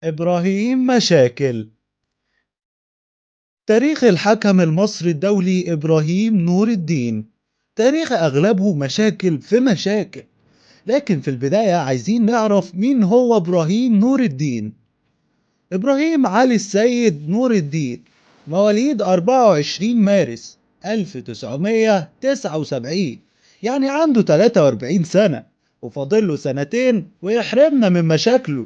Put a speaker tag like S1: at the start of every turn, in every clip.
S1: إبراهيم مشاكل. تاريخ الحكم المصري الدولي إبراهيم نور الدين، تاريخ أغلبه مشاكل في مشاكل. لكن في البداية عايزين نعرف مين هو إبراهيم نور الدين. إبراهيم علي السيد نور الدين، مواليد 24 مارس 1979، يعني عنده 43 سنة، وفاضله سنتين ويحرمنا من مشاكله.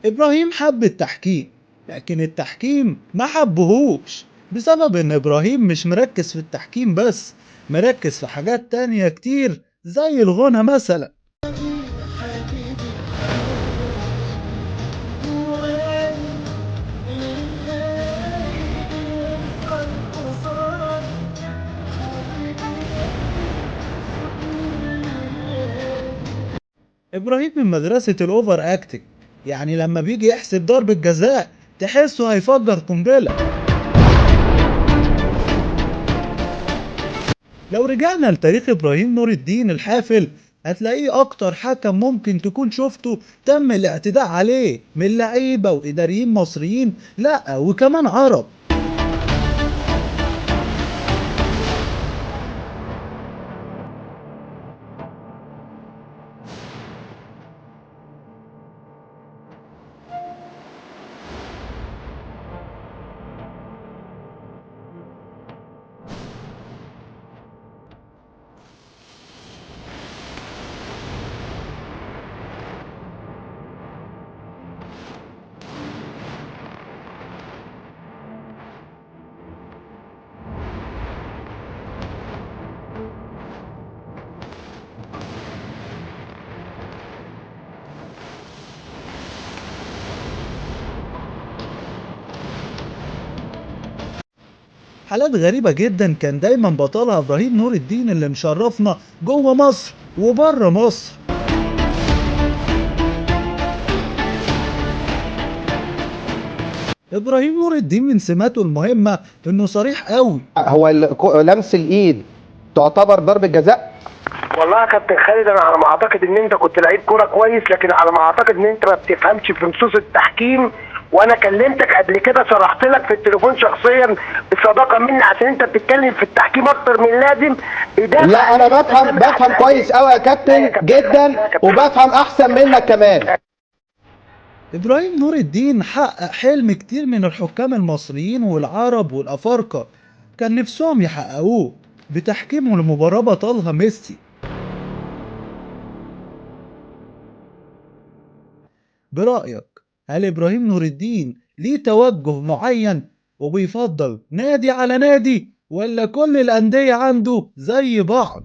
S1: إبراهيم حب التحكيم، لكن التحكيم ما حبهوش، بسبب إن إبراهيم مش مركز في التحكيم بس، مركز في حاجات تانية كتير زي الغنى مثلا. إبراهيم من مدرسة الأوفر أكتنج، يعني لما بيجي يحسب ضربة جزاء تحسه هيفجر قنبلة. لو رجعنا لتاريخ إبراهيم نور الدين الحافل، هتلاقيه أكتر حكم ممكن تكون شفته تم الاعتداء عليه من لعيبة وإداريين مصريين، لأ وكمان عرب. حالات غريبة جدا كان دايما بطلها إبراهيم نور الدين اللي مشرفنا جوه مصر وبره مصر. إبراهيم نور الدين من سماته المهمة إنه صريح قوي.
S2: هو لمس الايد تعتبر ضربة جزاء؟
S3: والله يا كابتن خالد، انا على ما اعتقد ان انت كنت لعيب كوره كويس، لكن على ما اعتقد ان انت ما بتفهمش في نصوص التحكيم. وانا كلمتك قبل كده، شرحت لك في التليفون شخصيا بصداقه مني، عشان انت بتتكلم في التحكيم اكتر من لازم.
S2: لا انا بفهم كويس قوي يا كابتن جدا، وبفهم احسن منك كمان.
S1: إبراهيم نور الدين حقق حلم كتير من الحكام المصريين والعرب والأفارقة كان نفسهم يحققوه بتحكيمه لمباراة بطلها ميسي. برأيك، هل إبراهيم نور الدين ليه توجه معين وبيفضل نادي على نادي، ولا كل الأندية عنده زي بعض؟